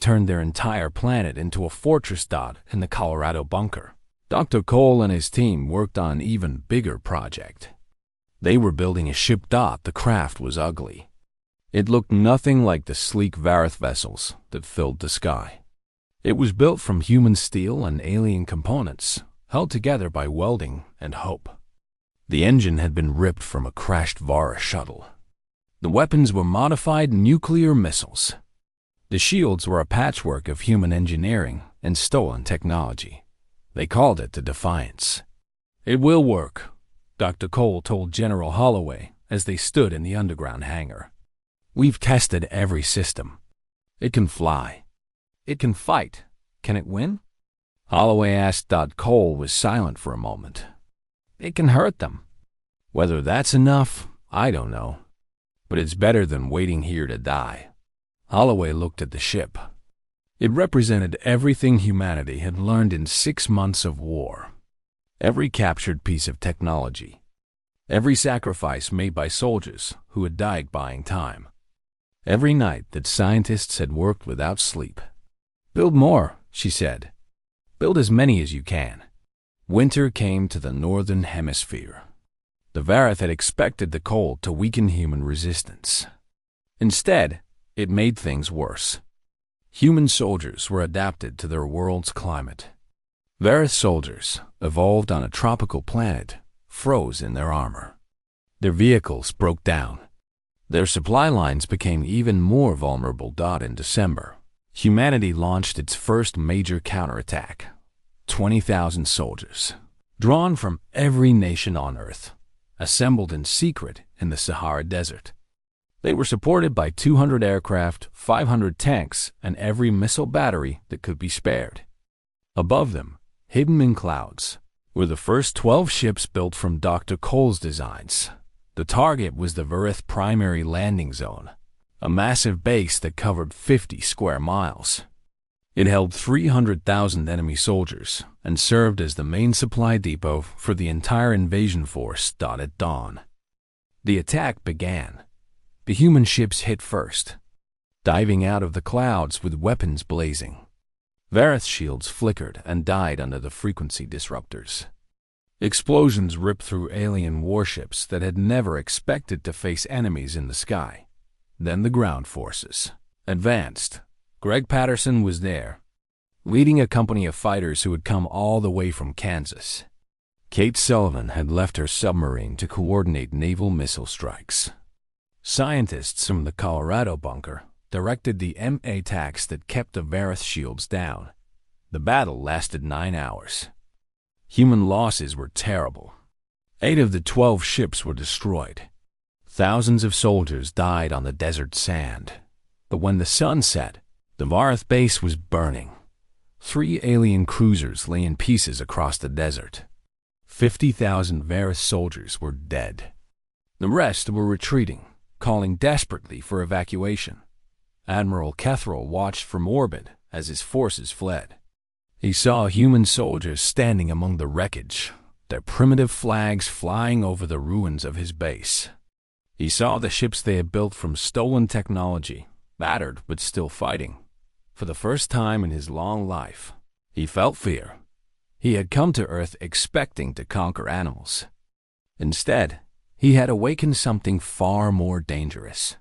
turned their entire planet into a fortress. In the Colorado bunker, Dr. Cole and his team worked on an even bigger project. They were building a ship. The craft was ugly. It looked nothing like the sleek Varith vessels that filled the sky. It was built from human steel and alien components, held together by welding and hope. The engine had been ripped from a crashed Vara shuttle. The weapons were modified nuclear missiles. The shields were a patchwork of human engineering and stolen technology. They called it the Defiance. "It will work," Dr. Cole told General Holloway as they stood in the underground hangar. "We've tested every system. It can fly. It can fight. Can it win?" Holloway asked. Cole was silent for a moment. "It can hurt them. Whether that's enough, I don't know. But it's better than waiting here to die." Holloway looked at the ship. It represented everything humanity had learned in 6 months of war. Every captured piece of technology. Every sacrifice made by soldiers who had died buying time. Every night that scientists had worked without sleep. "Build more," she said. "Build as many as you can." Winter came to the northern hemisphere. The Varith had expected the cold to weaken human resistance. Instead, it made things worse. Human soldiers were adapted to their world's climate. Varith soldiers, evolved on a tropical planet, froze in their armor. Their vehicles broke down. Their supply lines became even more vulnerable. In December, humanity launched its first major counterattack. 20,000 soldiers, drawn from every nation on Earth, assembled in secret in the Sahara Desert. They were supported by 200 aircraft, 500 tanks, and every missile battery that could be spared. Above them, hidden in clouds, were the first 12 ships built from Dr. Cole's designs. The target was the Varith Primary Landing Zone, a massive base that covered 50 square miles. It held 300,000 enemy soldiers and served as the main supply depot for the entire invasion force. At dawn, the attack began. The human ships hit first, diving out of the clouds with weapons blazing. Varith shields flickered and died under the frequency disruptors. Explosions ripped through alien warships that had never expected to face enemies in the sky. Then the ground forces advanced. Greg Patterson was there, leading a company of fighters who had come all the way from Kansas. Kate Sullivan had left her submarine to coordinate naval missile strikes. Scientists from the Colorado bunker directed the MA attacks that kept the Varith shields down. The battle lasted 9 hours. Human losses were terrible. 8 of the 12 ships were destroyed. Thousands of soldiers died on the desert sand. But when the sun set, the Varith base was burning. 3 alien cruisers lay in pieces across the desert. 50,000 Varith soldiers were dead. The rest were retreating, calling desperately for evacuation. Admiral Kethrel watched from orbit as his forces fled. He saw human soldiers standing among the wreckage, their primitive flags flying over the ruins of his base. He saw the ships they had built from stolen technology, battered but still fighting. For the first time in his long life, he felt fear. He had come to Earth expecting to conquer animals. Instead, he had awakened something far more dangerous.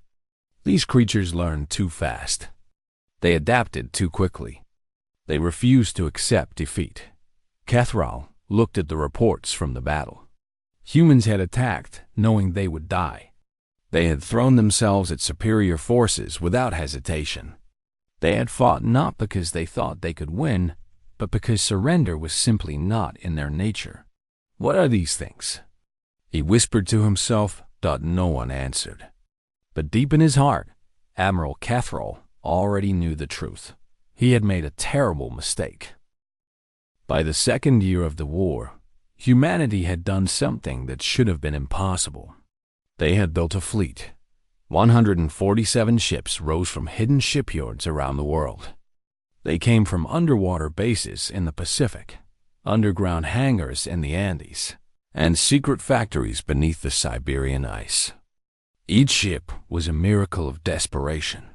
These creatures learned too fast. They adapted too quickly. They refused to accept defeat. Kethrel looked at the reports from the battle. Humans had attacked, knowing they would die. They had thrown themselves at superior forces without hesitation. They had fought not because they thought they could win, but because surrender was simply not in their nature. What are these things? He whispered to himself. No one answered. But deep in his heart, Admiral Kethrel already knew the truth. He had made a terrible mistake. By the second year of the war, humanity had done something that should have been impossible. They had built a fleet. 147 ships rose from hidden shipyards around the world. They came from underwater bases in the Pacific, underground hangars in the Andes, and secret factories beneath the Siberian ice. Each ship was a miracle of desperation.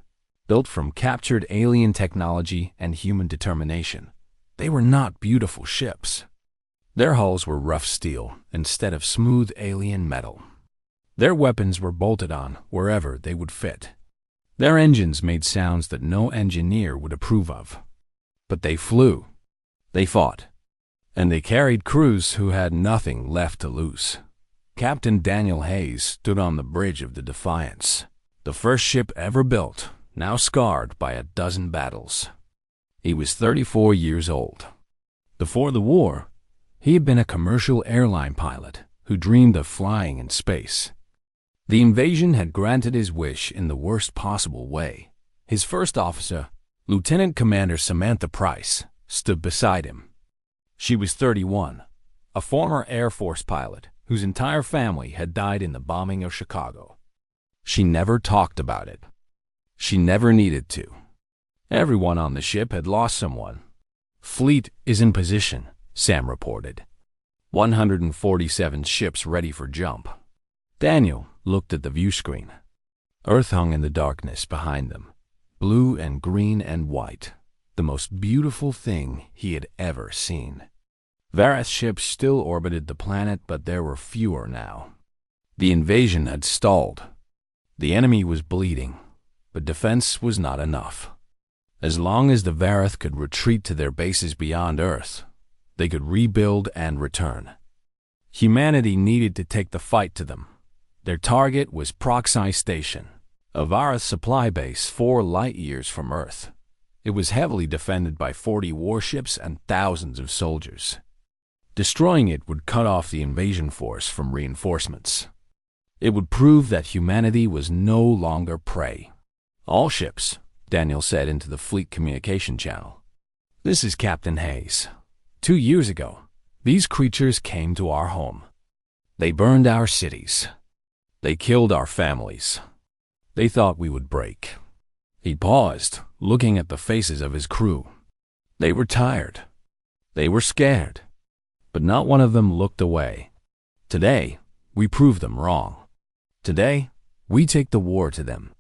built from captured alien technology and human determination. They were not beautiful ships. Their hulls were rough steel instead of smooth alien metal. Their weapons were bolted on wherever they would fit. Their engines made sounds that no engineer would approve of. But they flew. They fought. And they carried crews who had nothing left to lose. Captain Daniel Hayes stood on the bridge of the Defiance, the first ship ever built, now scarred by a dozen battles. He was 34 years old. Before the war, he had been a commercial airline pilot who dreamed of flying in space. The invasion had granted his wish in the worst possible way. His first officer, Lieutenant Commander Samantha Price, stood beside him. She was 31, a former Air Force pilot whose entire family had died in the bombing of Chicago. She never talked about it. She never needed to. Everyone on the ship had lost someone. "Fleet is in position," Sam reported. 147 ships ready for jump. Daniel looked at the view screen. Earth hung in the darkness behind them, blue and green and white, the most beautiful thing he had ever seen. Vareth ships still orbited the planet, but there were fewer now. The invasion had stalled. The enemy was bleeding, but defense was not enough. As long as the Vareth could retreat to their bases beyond Earth, they could rebuild and return. Humanity needed to take the fight to them. Their target was Proxy Station, a Vareth supply base 4 light-years from Earth. It was heavily defended by 40 warships and thousands of soldiers. Destroying it would cut off the invasion force from reinforcements. It would prove that humanity was no longer prey. "All ships," Daniel said into the fleet communication channel. "This is Captain Hayes. 2 years ago, these creatures came to our home. They burned our cities. They killed our families. They thought we would break." He paused, looking at the faces of his crew. They were tired. They were scared. But not one of them looked away. Today, we prove them wrong. Today, we take the war to them.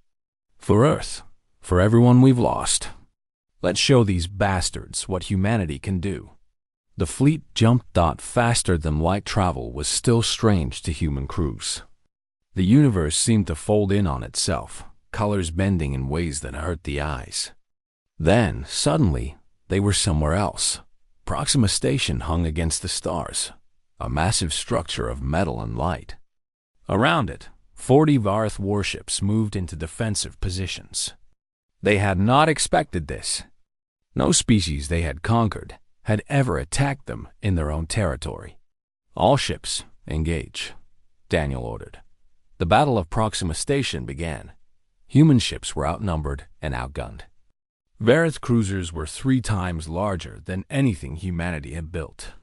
For Earth, for everyone we've lost. Let's show these bastards what humanity can do. The fleet jumped faster than light travel was still strange to human crews. The universe seemed to fold in on itself, colors bending in ways that hurt the eyes. Then, suddenly, they were somewhere else. Proxima Station hung against the stars, a massive structure of metal and light. Around it, 40 Vareth warships moved into defensive positions. They had not expected this. No species they had conquered had ever attacked them in their own territory. "All ships, engage," Daniel ordered. The Battle of Proxima Station began. Human ships were outnumbered and outgunned. Vareth cruisers were 3 times larger than anything humanity had built.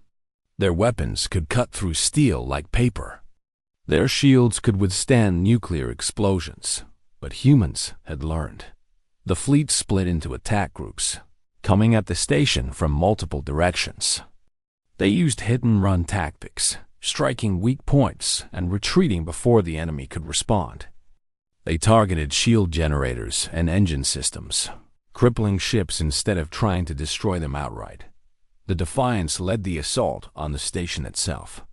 Their weapons could cut through steel like paper. Their shields could withstand nuclear explosions, but humans had learned. The fleet split into attack groups, coming at the station from multiple directions. They used hit-and-run tactics, striking weak points and retreating before the enemy could respond. They targeted shield generators and engine systems, crippling ships instead of trying to destroy them outright. The Defiance led the assault on the station itself.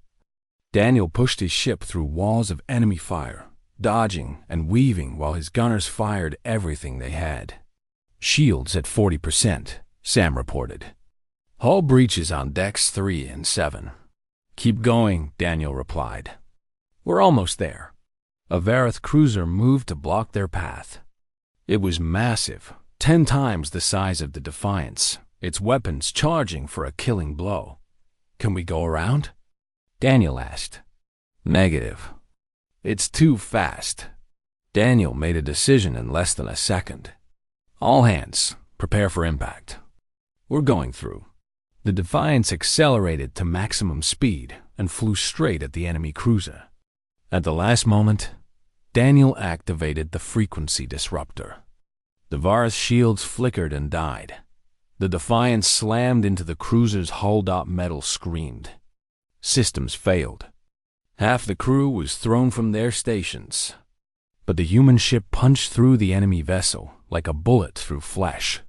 Daniel pushed his ship through walls of enemy fire, dodging and weaving while his gunners fired everything they had. "Shields at 40%, Sam reported. "Hull breaches on decks 3 and 7. "Keep going," Daniel replied. "We're almost there." A Vareth cruiser moved to block their path. It was massive, 10 times the size of the Defiance, its weapons charging for a killing blow. "Can we go around?" Daniel asked. "Negative. It's too fast." Daniel made a decision in less than a second. "All hands, prepare for impact. We're going through." The Defiance accelerated to maximum speed and flew straight at the enemy cruiser. At the last moment, Daniel activated the frequency disruptor. The Vareth shields flickered and died. The Defiance slammed into the cruiser's hull. Metal screamed. Systems failed. Half the crew was thrown from their stations. But the human ship punched through the enemy vessel, like a bullet through flesh.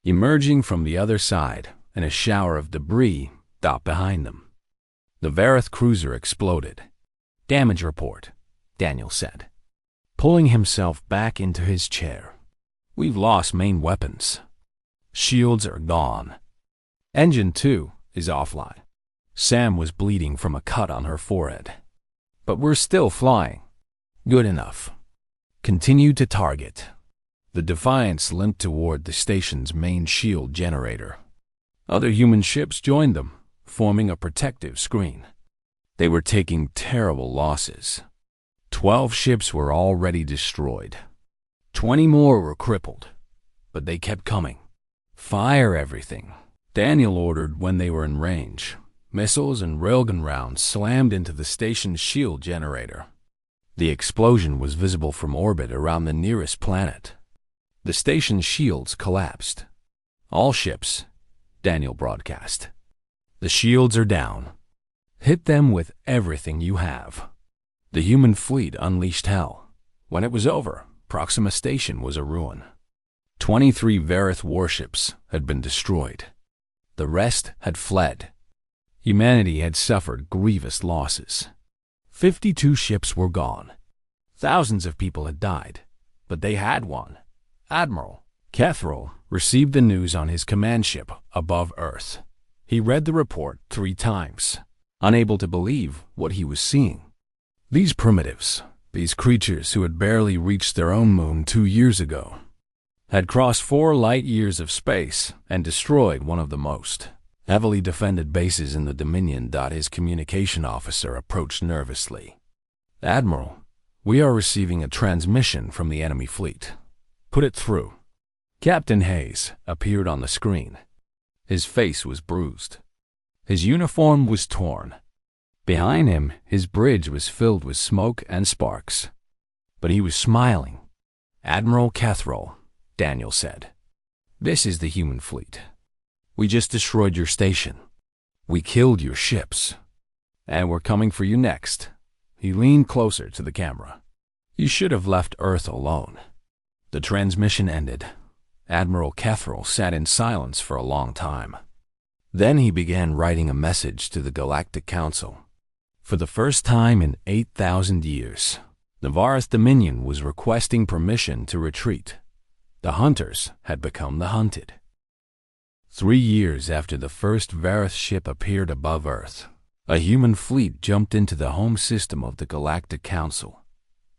Emerging from the other side, and a shower of debris stopped behind them. The Vareth cruiser exploded. "Damage report," Daniel said, pulling himself back into his chair. "We've lost main weapons. Shields are gone. Engine 2 is offline." Sam was bleeding from a cut on her forehead. "But we're still flying." "Good enough. Continue to target." The Defiance limped toward the station's main shield generator. Other human ships joined them, forming a protective screen. They were taking terrible losses. 12 ships were already destroyed. 20 more were crippled, but they kept coming. "Fire everything," Daniel ordered when they were in range. Missiles and railgun rounds slammed into the station's shield generator. The explosion was visible from orbit around the nearest planet. The station's shields collapsed. "All ships," Daniel broadcast. "The shields are down. Hit them with everything you have." The human fleet unleashed hell. When it was over, Proxima Station was a ruin. 23 Vareth warships had been destroyed. The rest had fled. Humanity had suffered grievous losses. 52 ships were gone. Thousands of people had died, but they had won. Admiral Kethril received the news on his command ship above Earth. He read the report 3 times, unable to believe what he was seeing. These primitives, these creatures who had barely reached their own moon 2 years ago, had crossed 4 light years of space and destroyed one of the most heavily defended bases in the Dominion. His communication officer approached nervously. "Admiral, we are receiving a transmission from the enemy fleet. Put it through." Captain Hayes appeared on the screen. His face was bruised. His uniform was torn. Behind him, his bridge was filled with smoke and sparks. But he was smiling. "Admiral Kethril," Daniel said, "this is the human fleet. We just destroyed your station. We killed your ships. And we're coming for you next." He leaned closer to the camera. "You should have left Earth alone." The transmission ended. Admiral Kethril sat in silence for a long time. Then he began writing a message to the Galactic Council. For the first time in 8,000 years, the Vareth Dominion was requesting permission to retreat. The hunters had become the hunted. 3 years after the first Vareth ship appeared above Earth, a human fleet jumped into the home system of the Galactic Council.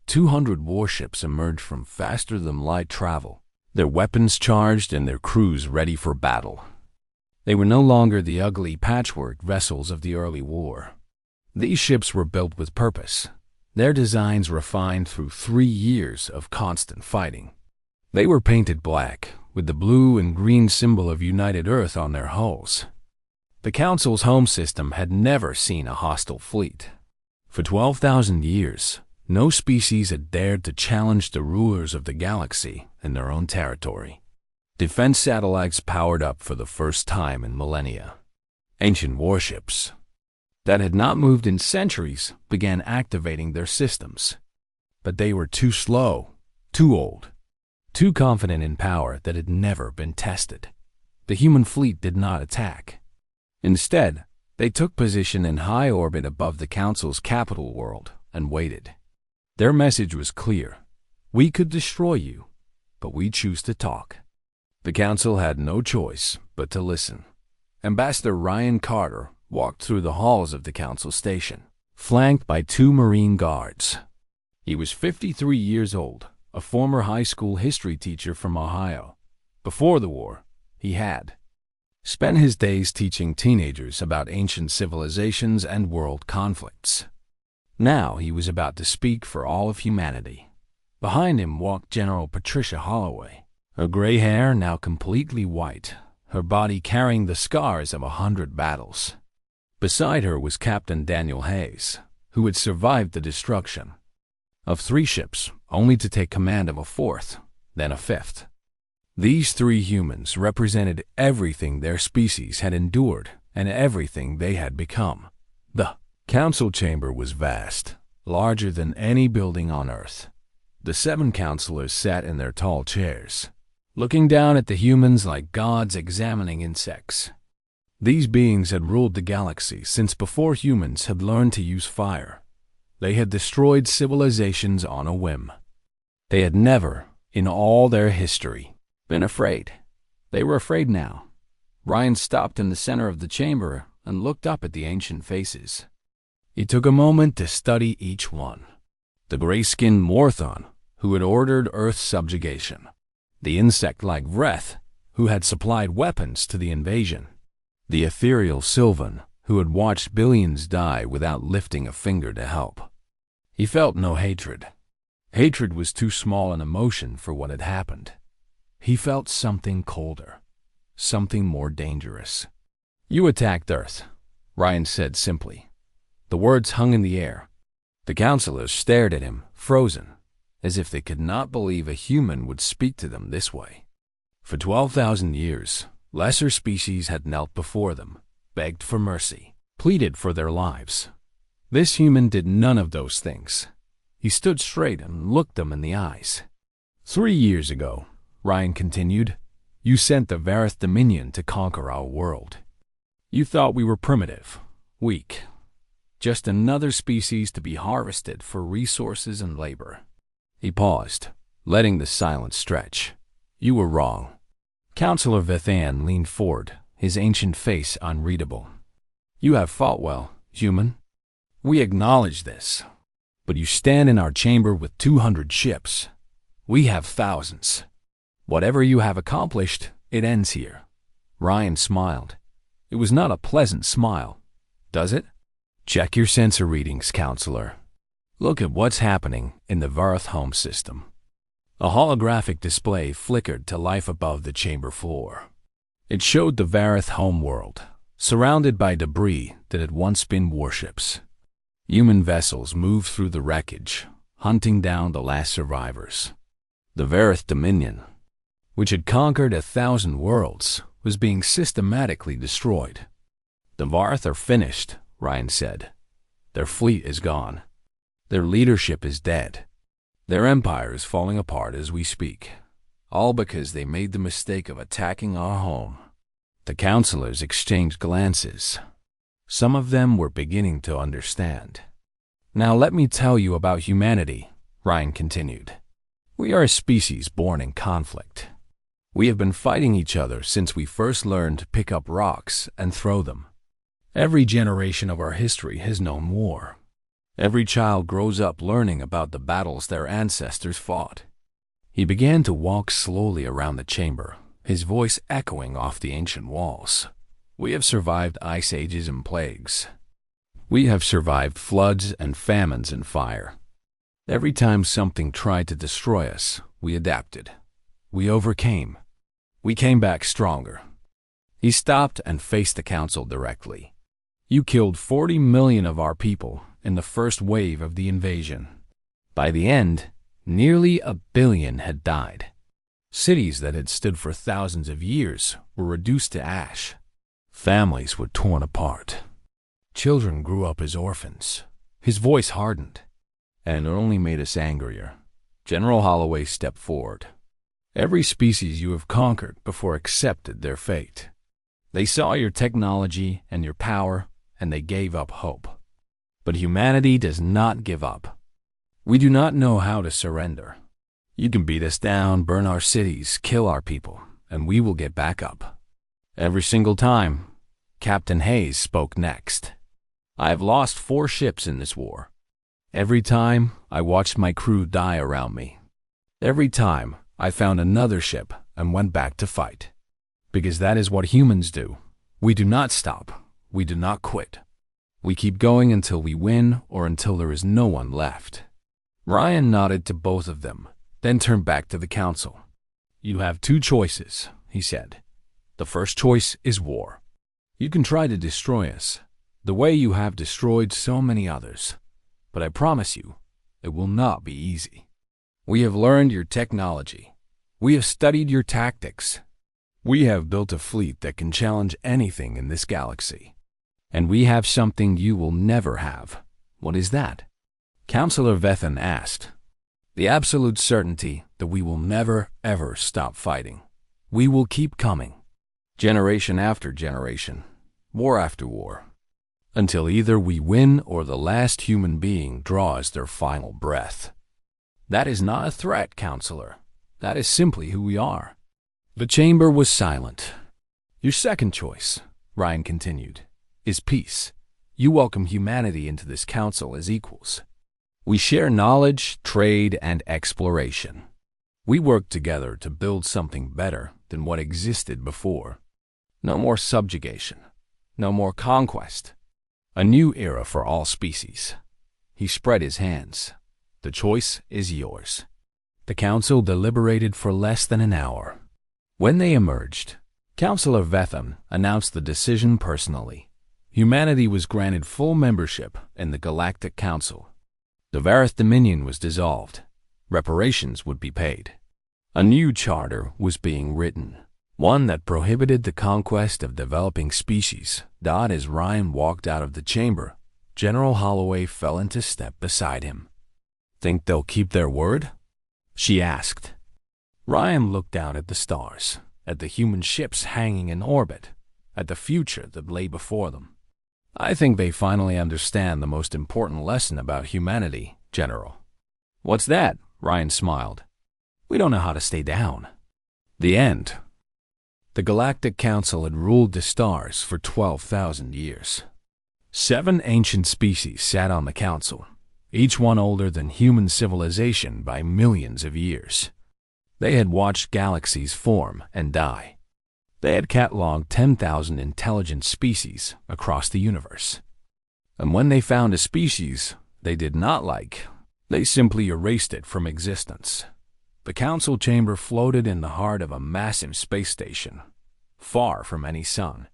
200 warships emerged from faster-than-light travel, their weapons charged and their crews ready for battle. They were no longer the ugly patchwork vessels of the early war. These ships were built with purpose, their designs refined through 3 years of constant fighting. They were painted black, with the blue and green symbol of United Earth on their hulls. The Council's home system had never seen a hostile fleet. For 12,000 years, no species had dared to challenge the rulers of the galaxy in their own territory. Defense satellites powered up for the first time in millennia. Ancient warships that had not moved in centuries began activating their systems. But they were too slow, too old, too confident in power that had never been tested. The human fleet did not attack. Instead, they took position in high orbit above the Council's capital world and waited. Their message was clear. "We could destroy you, but we choose to talk." The Council had no choice but to listen. Ambassador Ryan Carter walked through the halls of the Council station, flanked by 2 Marine guards. He was 53 years old, a former high school history teacher from Ohio. Before the war, he had spent his days teaching teenagers about ancient civilizations and world conflicts. Now he was about to speak for all of humanity. Behind him walked General Patricia Holloway, her gray hair now completely white, her body carrying the scars of 100 battles. Beside her was Captain Daniel Hayes, who had survived the destruction of 3 ships, only to take command of a 4th, then a 5th. These 3 humans represented everything their species had endured and everything they had become. The Council chamber was vast, larger than any building on Earth. The 7 counselors sat in their tall chairs, looking down at the humans like gods examining insects. These beings had ruled the galaxy since before humans had learned to use fire. They had destroyed civilizations on a whim. They had never, in all their history, been afraid. They were afraid now. Ryan stopped in the center of the chamber and looked up at the ancient faces. He took a moment to study each one. The gray-skinned Morthon, who had ordered Earth's subjugation. The insect-like Vreth, who had supplied weapons to the invasion. The ethereal Sylvan, who had watched billions die without lifting a finger to help. He felt no hatred. Hatred was too small an emotion for what had happened. He felt something colder, something more dangerous. "You attacked Earth," Ryan said simply. The words hung in the air. The counselors stared at him, frozen, as if they could not believe a human would speak to them this way. For 12,000 years, lesser species had knelt before them, begged for mercy, pleaded for their lives. This human did none of those things. He stood straight and looked them in the eyes. 3 years ago, Ryan continued, you sent the Vareth Dominion to conquer our world. You thought we were primitive, weak, just another species to be harvested for resources and labor. He paused, letting the silence stretch. You were wrong. Counselor Vethan leaned forward, his ancient face unreadable. You have fought well, human. We acknowledge this. But you stand in our chamber with 200 ships. We have thousands. Whatever you have accomplished, it ends here. Ryan smiled. It was not a pleasant smile, does it? Check your sensor readings, Counselor. Look at what's happening in the Vareth home system. A holographic display flickered to life above the chamber floor. It showed the Vareth home world, surrounded by debris that had once been warships. Human vessels moved through the wreckage, hunting down the last survivors. The Vareth Dominion, which had conquered 1,000 worlds, was being systematically destroyed. The Vareth are finished, Ryan said. Their fleet is gone. Their leadership is dead. Their empire is falling apart as we speak, all because they made the mistake of attacking our home. The counselors exchanged glances. Some of them were beginning to understand. Now let me tell you about humanity, Ryan continued. We are a species born in conflict. We have been fighting each other since we first learned to pick up rocks and throw them. Every generation of our history has known war. Every child grows up learning about the battles their ancestors fought. He began to walk slowly around the chamber, his voice echoing off the ancient walls. We have survived ice ages and plagues. We have survived floods and famines and fire. Every time something tried to destroy us, we adapted. We overcame. We came back stronger. He stopped and faced the council directly. You killed 40 million of our people in the first wave of the invasion. By the end, nearly 1 billion had died. Cities that had stood for thousands of years were reduced to ash. Families were torn apart. Children grew up as orphans. His voice hardened, and it only made us angrier. General Holloway stepped forward. Every species you have conquered before accepted their fate. They saw your technology and your power, and they gave up hope. But humanity does not give up. We do not know how to surrender. You can beat us down, burn our cities, kill our people, and we will get back up. Every single time. Captain Hayes spoke next. I have lost 4 ships in this war. Every time, I watched my crew die around me. Every time, I found another ship and went back to fight. Because that is what humans do. We do not stop. We do not quit. We keep going until we win or until there is no one left. Ryan nodded to both of them, then turned back to the council. You have 2 choices, he said. The first choice is war. You can try to destroy us, the way you have destroyed so many others. But I promise you, it will not be easy. We have learned your technology. We have studied your tactics. We have built a fleet that can challenge anything in this galaxy. And we have something you will never have. What is that? Counselor Vethan asked. The absolute certainty that we will never, ever stop fighting. We will keep coming, generation after generation, war after war, until either we win or the last human being draws their final breath. That is not a threat, Counselor. That is simply who we are. The chamber was silent. Your second choice, Ryan continued, is peace. You welcome humanity into this council as equals. We share knowledge, trade, and exploration. We work together to build something better than what existed before. No more subjugation. No more conquest. A new era for all species. He spread his hands. The choice is yours. The council deliberated for less than an hour. When they emerged, Counselor Vetham announced the decision personally. Humanity was granted full membership in the Galactic Council. The Vareth Dominion was dissolved. Reparations would be paid. A new charter was being written, one that prohibited the conquest of developing species. As Ryan walked out of the chamber, General Holloway fell into step beside him. Think they'll keep their word? She asked. Ryan looked down at the stars, at the human ships hanging in orbit, at the future that lay before them. I think they finally understand the most important lesson about humanity, General. What's that? Ryan smiled. We don't know how to stay down. The end. The Galactic Council had ruled the stars for 12,000 years. 7 ancient species sat on the council, each one older than human civilization by millions of years. They had watched galaxies form and die. They had cataloged 10,000 intelligent species across the universe. And when they found a species they did not like, they simply erased it from existence. The council chamber floated in the heart of a massive space station, far from any sun.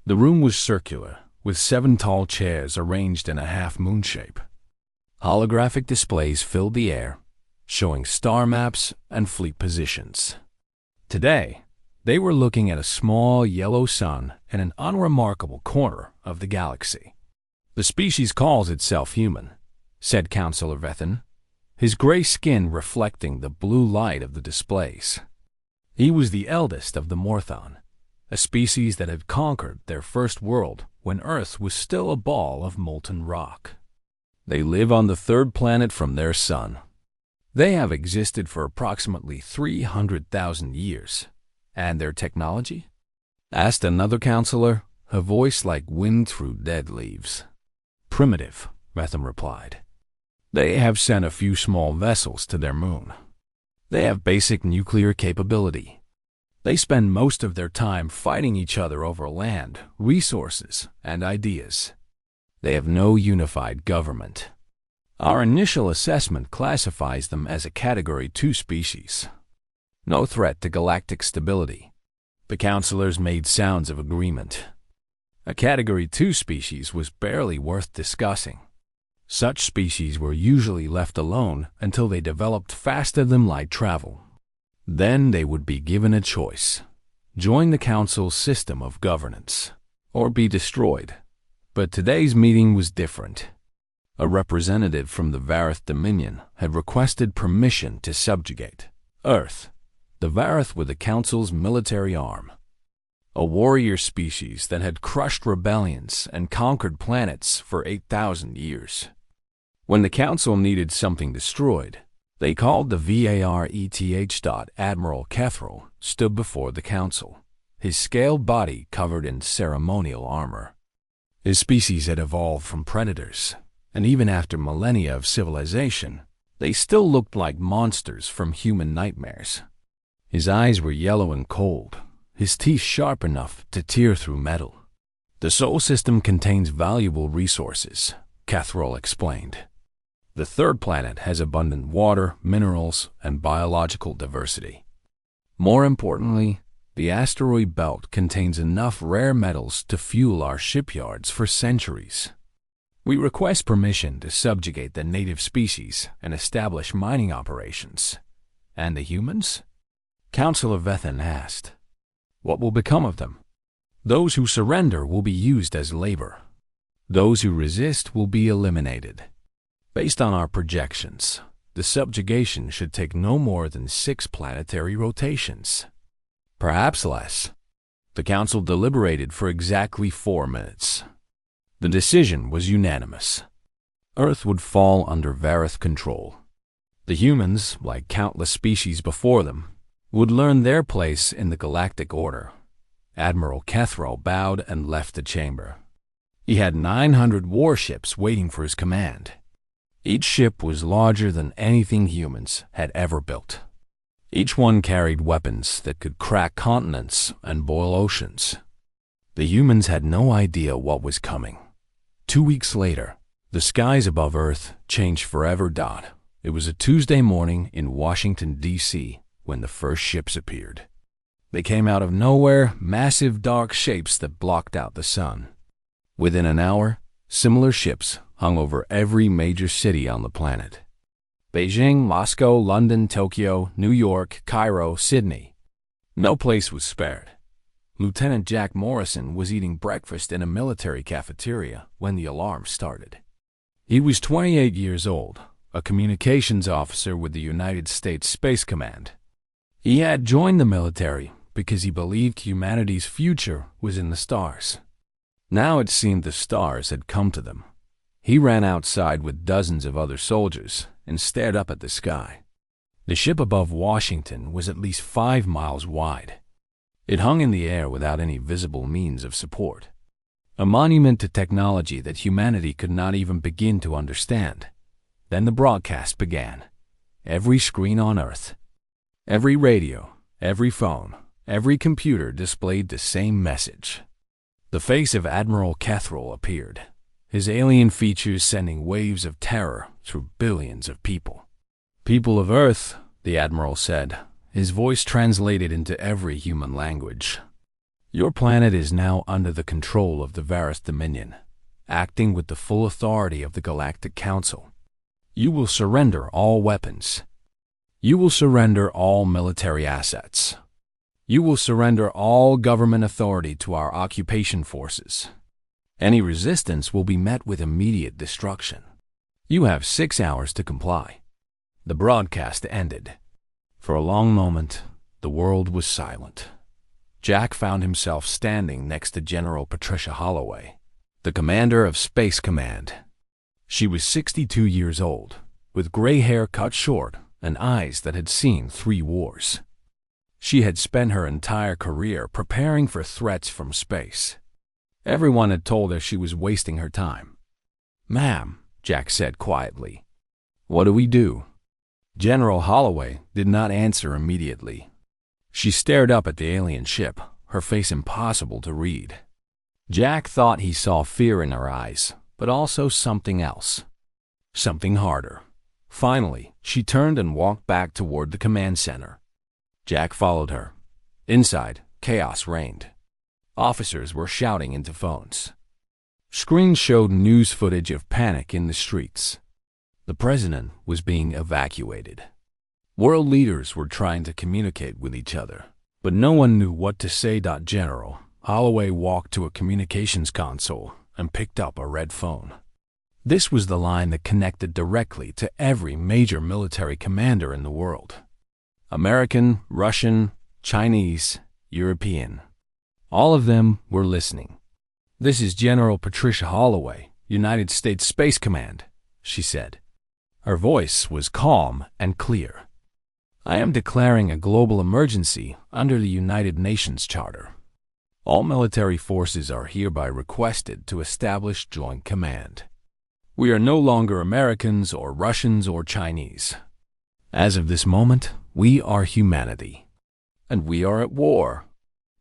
The room was circular, with 7 tall chairs arranged in a half-moon shape. Holographic displays filled the air, showing star maps and fleet positions. Today, they were looking at a small yellow sun in an unremarkable corner of the galaxy. The species calls itself human, said Counselor Vetham, his gray skin reflecting the blue light of the displays. He was the eldest of the Morthon, a species that had conquered their first world when Earth was still a ball of molten rock. They live on the 3rd planet from their sun. They have existed for approximately 300,000 years. And their technology? Asked another counselor, her voice like wind through dead leaves. Primitive, Vetham replied. They have sent a few small vessels to their moon. They have basic nuclear capability. They spend most of their time fighting each other over land, resources, and ideas. They have no unified government. Our initial assessment classifies them as a Category 2 species. No threat to galactic stability. The counselors made sounds of agreement. A Category 2 species was barely worth discussing. Such species were usually left alone until they developed faster-than-light travel. Then they would be given a choice: join the council's system of governance, or be destroyed. But today's meeting was different. A representative from the Vareth Dominion had requested permission to subjugate Earth. The Vareth were the council's military arm, a warrior species that had crushed rebellions and conquered planets for 8,000 years. When the council needed something destroyed, they called the VARETH. Admiral Kethril stood before the council, his scaled body covered in ceremonial armor. His species had evolved from predators, and even after millennia of civilization, they still looked like monsters from human nightmares. His eyes were yellow and cold, his teeth sharp enough to tear through metal. The Sol system contains valuable resources, Kethril explained. The 3rd planet has abundant water, minerals, and biological diversity. More importantly, the asteroid belt contains enough rare metals to fuel our shipyards for centuries. We request permission to subjugate the native species and establish mining operations. And the humans? Counselor Vetham asked. What will become of them? Those who surrender will be used as labor. Those who resist will be eliminated. Based on our projections, the subjugation should take no more than 6 planetary rotations. Perhaps less. The council deliberated for exactly 4 minutes. The decision was unanimous. Earth would fall under Vareth control. The humans, like countless species before them, would learn their place in the galactic order. Admiral Kethro bowed and left the chamber. He had 900 warships waiting for his command. Each ship was larger than anything humans had ever built. Each one carried weapons that could crack continents and boil oceans. The humans had no idea what was coming. 2 weeks later, the skies above Earth changed forever. It was a Tuesday morning in Washington, D.C., when the first ships appeared. They came out of nowhere, massive dark shapes that blocked out the sun. Within an hour, similar ships hung over every major city on the planet. Beijing, Moscow, London, Tokyo, New York, Cairo, Sydney. No place was spared. Lieutenant Jack Morrison was eating breakfast in a military cafeteria when the alarm started. He was 28 years old, a communications officer with the United States Space Command. He had joined the military because he believed humanity's future was in the stars. Now it seemed the stars had come to them. He ran outside with dozens of other soldiers and stared up at the sky. The ship above Washington was at least 5 miles wide. It hung in the air without any visible means of support. A monument to technology that humanity could not even begin to understand. Then the broadcast began. Every screen on Earth, every radio, every phone, every computer displayed the same message. The face of Admiral Kethro appeared, his alien features sending waves of terror through billions of people. "People of Earth," the Admiral said, his voice translated into every human language. "Your planet is now under the control of the Vareth Dominion, acting with the full authority of the Galactic Council. You will surrender all weapons. You will surrender all military assets. You will surrender all government authority to our occupation forces. Any resistance will be met with immediate destruction. You have 6 hours to comply." The broadcast ended. For a long moment, the world was silent. Jack found himself standing next to General Patricia Holloway, the commander of Space Command. She was 62 years old, with gray hair cut short and eyes that had seen 3 wars. She had spent her entire career preparing for threats from space. Everyone had told her she was wasting her time. "Ma'am," Jack said quietly, "what do we do?" General Holloway did not answer immediately. She stared up at the alien ship, her face impossible to read. Jack thought he saw fear in her eyes, but also something else. Something harder. Finally, she turned and walked back toward the command center. Jack followed her. Inside, chaos reigned. Officers were shouting into phones. Screens showed news footage of panic in the streets. The president was being evacuated. World leaders were trying to communicate with each other, but no one knew what to say. General Holloway walked to a communications console and picked up a red phone. This was the line that connected directly to every major military commander in the world. American, Russian, Chinese, European. All of them were listening. "This is General Patricia Holloway, United States Space Command," she said. Her voice was calm and clear. "I am declaring a global emergency under the United Nations Charter. All military forces are hereby requested to establish joint command. We are no longer Americans or Russians or Chinese. As of this moment, we are humanity. And we are at war."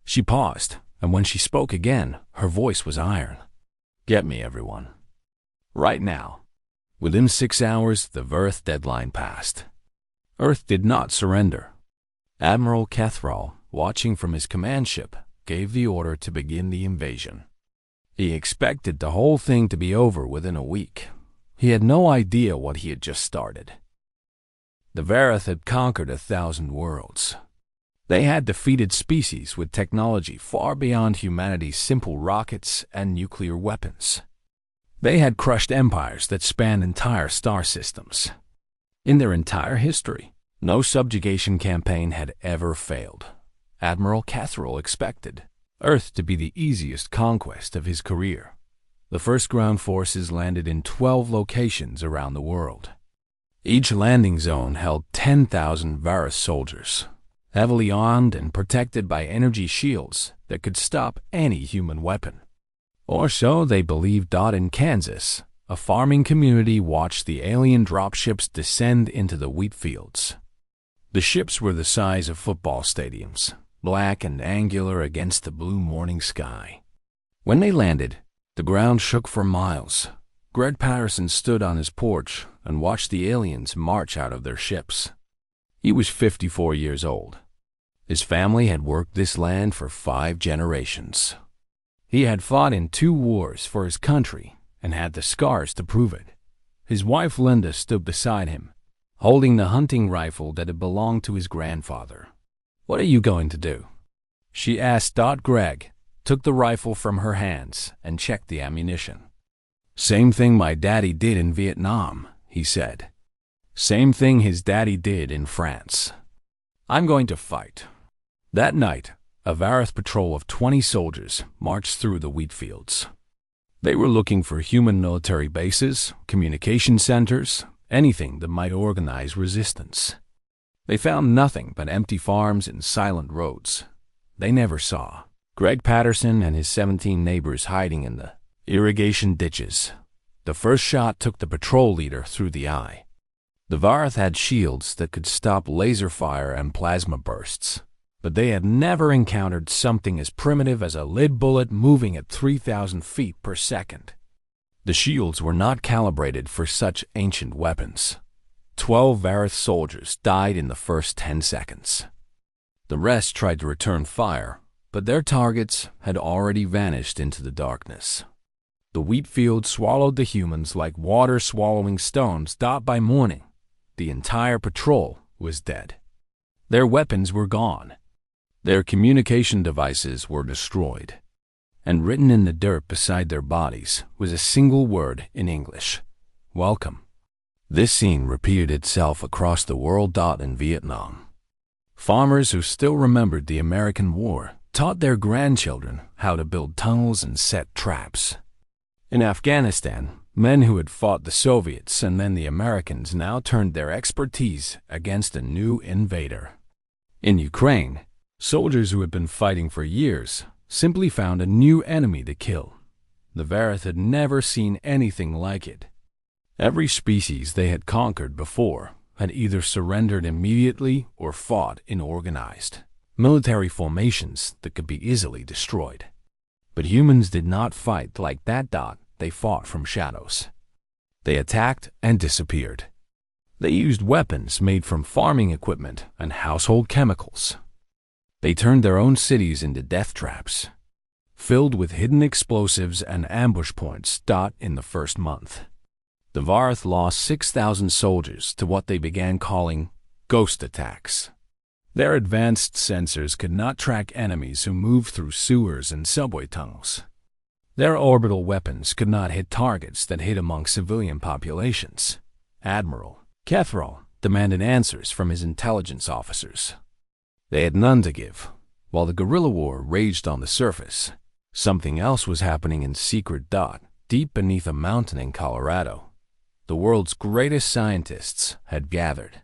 She paused, and when she spoke again, her voice was iron. "Get me, everyone. Right now." Within 6 hours, the Vareth deadline passed. Earth did not surrender. Admiral Kethro, watching from his command ship, gave the order to begin the invasion. He expected the whole thing to be over within a week. He had no idea what he had just started. The Vareth had conquered 1,000 worlds. They had defeated species with technology far beyond humanity's simple rockets and nuclear weapons. They had crushed empires that spanned entire star systems. In their entire history, no subjugation campaign had ever failed. Admiral Catherall expected Earth to be the easiest conquest of his career. The first ground forces landed in 12 locations around the world. Each landing zone held 10,000 Varus soldiers, heavily armed and protected by energy shields that could stop any human weapon. Or so they believed. In Kansas, a farming community watched the alien dropships descend into the wheat fields. The ships were the size of football stadiums, black and angular against the blue morning sky. When they landed, the ground shook for miles. Greg Patterson stood on his porch and watched the aliens march out of their ships. He was 54 years old. His family had worked this land for 5 generations. He had fought in 2 wars for his country and had the scars to prove it. His wife Linda stood beside him, holding the hunting rifle that had belonged to his grandfather. "What are you going to do?" she asked. Greg took the rifle from her hands and checked the ammunition. "Same thing my daddy did in Vietnam," he said. "Same thing his daddy did in France. I'm going to fight." That night, a Varus patrol of 20 soldiers marched through the wheat fields. They were looking for human military bases, communication centers, anything that might organize resistance. They found nothing but empty farms and silent roads. They never saw Greg Patterson and his 17 neighbors hiding in the irrigation ditches. The first shot took the patrol leader through the eye. The Varus had shields that could stop laser fire and plasma bursts, but they had never encountered something as primitive as a lead bullet moving at 3,000 feet per second. The shields were not calibrated for such ancient weapons. 12 Varus soldiers died in the first 10 seconds. The rest tried to return fire, but their targets had already vanished into the darkness. The wheat field swallowed the humans like water swallowing stones. By morning, the entire patrol was dead. Their weapons were gone. Their communication devices were destroyed. And written in the dirt beside their bodies was a single word in English: "Welcome." This scene repeated itself across the world. In Vietnam, farmers who still remembered the American War taught their grandchildren how to build tunnels and set traps. In Afghanistan, men who had fought the Soviets and then the Americans now turned their expertise against a new invader. In Ukraine, soldiers who had been fighting for years simply found a new enemy to kill. The Varus had never seen anything like it. Every species they had conquered before had either surrendered immediately or fought in organized military formations that could be easily destroyed. But humans did not fight like that. They fought from shadows. They attacked and disappeared. They used weapons made from farming equipment and household chemicals. They turned their own cities into death traps, filled with hidden explosives and ambush points. In the first month, the Varus lost 6,000 soldiers to what they began calling ghost attacks. Their advanced sensors could not track enemies who moved through sewers and subway tunnels. Their orbital weapons could not hit targets that hid among civilian populations. Admiral Catherall demanded answers from his intelligence officers. They had none to give. While the guerrilla war raged on the surface, something else was happening in secret. Deep beneath a mountain in Colorado, the world's greatest scientists had gathered.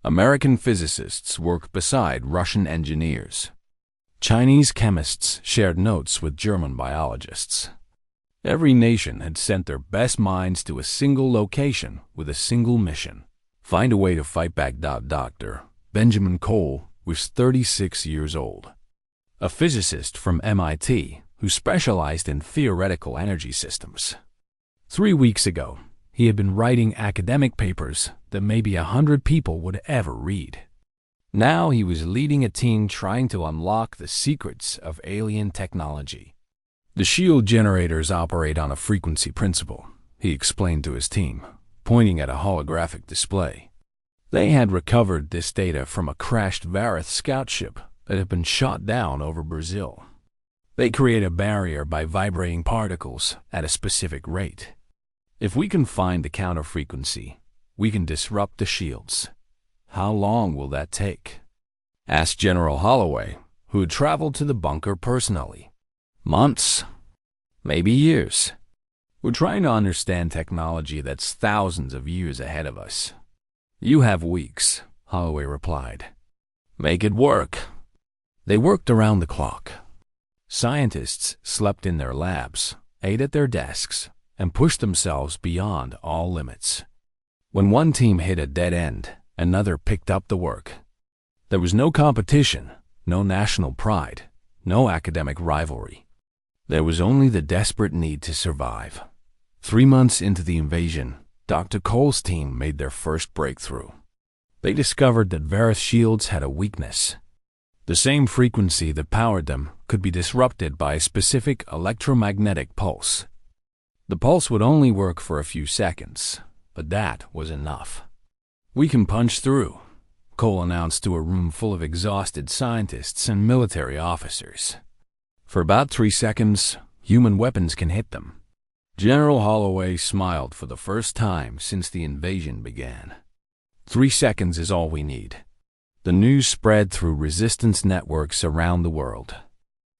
American physicists worked beside Russian engineers. Chinese chemists shared notes with German biologists. Every nation had sent their best minds to a single location with a single mission: find a way to fight back. Dr. Benjamin Cole was 36 years old, a physicist from MIT who specialized in theoretical energy systems. 3 weeks ago, he had been writing academic papers that maybe 100 people would ever read. Now he was leading a team trying to unlock the secrets of alien technology. "The shield generators operate on a frequency principle," he explained to his team, pointing at a holographic display. They had recovered this data from a crashed Varus scout ship that had been shot down over Brazil. They create a barrier by vibrating particles at a specific rate. If we can find the counter frequency, We can disrupt the shields. How long will that take? Asked General Holloway, who had traveled to the bunker personally. Months. Maybe years. We're trying to understand technology that's thousands of years ahead of us. You have weeks, Holloway replied. Make it work. They worked around the clock. Scientists slept in their labs, ate at their desks, and pushed themselves beyond all limits. When one team hit a dead end, another picked up the work. There was no competition, no national pride, no academic rivalry. There was only the desperate need to survive. 3 months into the invasion, Dr. Cole's team made their first breakthrough. They discovered that Varith's shields had a weakness. The same frequency that powered them could be disrupted by a specific electromagnetic pulse. The pulse would only work for a few seconds, but that was enough. We can punch through, Cole announced to a room full of exhausted scientists and military officers. For about 3 seconds, human weapons can hit them. General Holloway smiled for the first time since the invasion began. 3 seconds is all we need. The news spread through resistance networks around the world.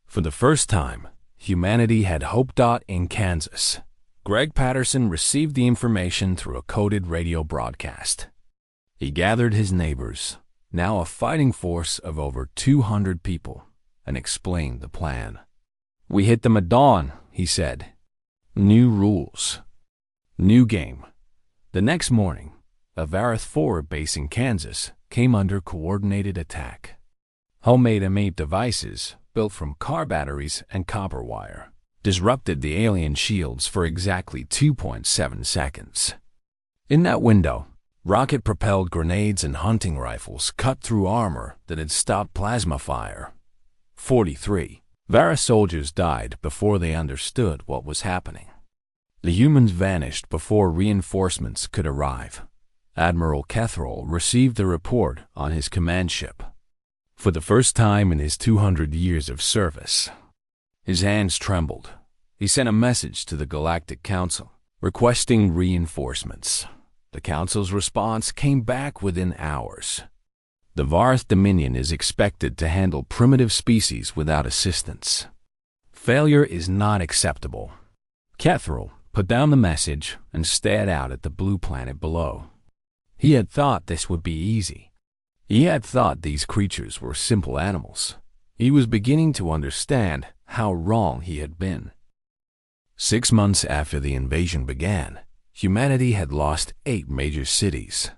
For the first time, humanity had hope. In Kansas, Greg Patterson received the information through a coded radio broadcast. He gathered his neighbors, now a fighting force of over 200 people, and explained the plan. We hit them at dawn, he said. New rules. New game. The next morning, a Varith 4 base in Kansas came under coordinated attack. Homemade M8 devices, built from car batteries and copper wire, disrupted the alien shields for exactly 2.7 seconds. In that window, rocket-propelled grenades and hunting rifles cut through armor that had stopped plasma fire. 43 Varith soldiers died before they understood what was happening. The humans vanished before reinforcements could arrive. Admiral Kethrol received the report on his command ship. For the first time in his 200 years of service, his hands trembled. He sent a message to the Galactic Council, requesting reinforcements. The Council's response came back within hours. The Varith Dominion is expected to handle primitive species without assistance. Failure is not acceptable. Kethrol put down the message and stared out at the blue planet below. He had thought this would be easy. He had thought these creatures were simple animals. He was beginning to understand how wrong he had been. 6 months after the invasion began, humanity had lost 8 major cities.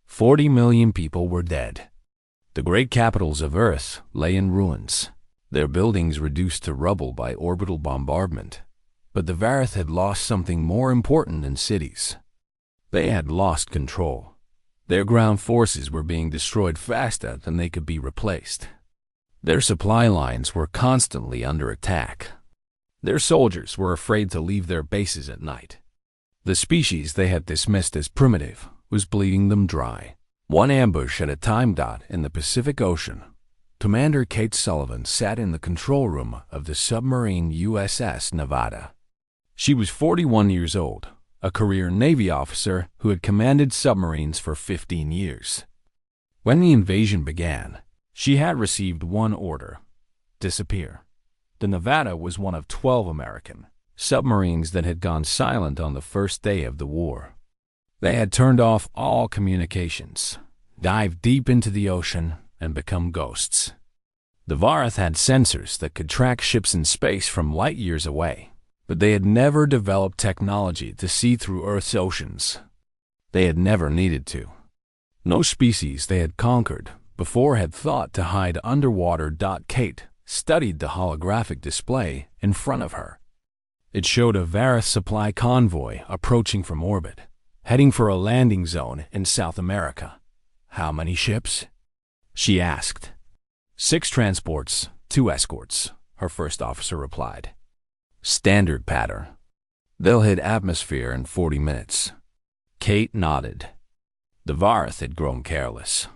40 million people were dead. The great capitals of Earth lay in ruins, their buildings reduced to rubble by orbital bombardment. But the Varith had lost something more important than cities. They had lost control. Their ground forces were being destroyed faster than they could be replaced. Their supply lines were constantly under attack. Their soldiers were afraid to leave their bases at night. The species they had dismissed as primitive was bleeding them dry. One ambush at a time. In the Pacific Ocean, Commander Kate Sullivan sat in the control room of the submarine USS Nevada. She was 41 years old, a career Navy officer who had commanded submarines for 15 years. When the invasion began, she had received one order: disappear. The Nevada was one of 12 American submarines that had gone silent on the first day of the war. They had turned off all communications, dived deep into the ocean, and become ghosts. The Varith had sensors that could track ships in space from light years away, but they had never developed technology to see through Earth's oceans. They had never needed to. No species they had conquered before had thought to hide underwater. Kate studied the holographic display in front of her. It showed a Varith supply convoy approaching from orbit, heading for a landing zone in South America. How many ships? She asked. 6 transports, 2 escorts, her first officer replied. Standard pattern. They'll hit atmosphere in 40 minutes. Kate nodded. The Varith had grown careless.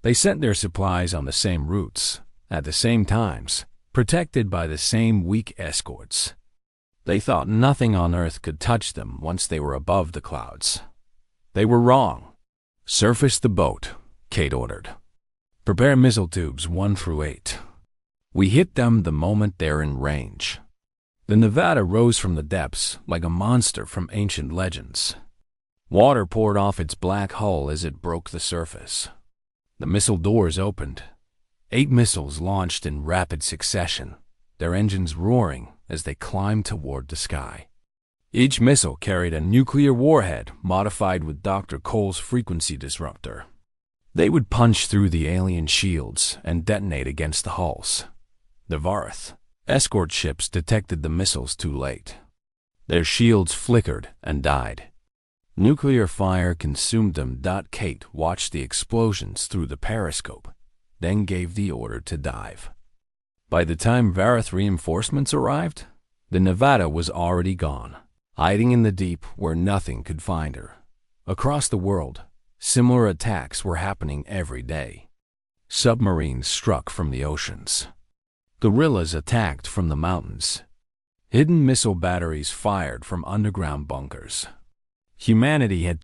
They sent their supplies on the same routes, at the same times, protected by the same weak escorts. They thought nothing on Earth could touch them once they were above the clouds. They were wrong. "Surface the boat," Kate ordered. "Prepare missile tubes 1 through 8. We hit them the moment they're in range." The Nevada rose from the depths like a monster from ancient legends. Water poured off its black hull as it broke the surface. The missile doors opened. 8 missiles launched in rapid succession, their engines roaring as they climbed toward the sky. Each missile carried a nuclear warhead modified with Dr. Cole's frequency disruptor. They would punch through the alien shields and detonate against the hulls. The Varth escort ships detected the missiles too late. Their shields flickered and died. Nuclear fire consumed them. Kate watched the explosions through the periscope, then gave the order to dive. By the time Varth reinforcements arrived, the Nevada was already gone, hiding in the deep where nothing could find her. Across the world, similar attacks were happening every day. Submarines struck from the oceans. Guerrillas attacked from the mountains. Hidden missile batteries fired from underground bunkers. Humanity had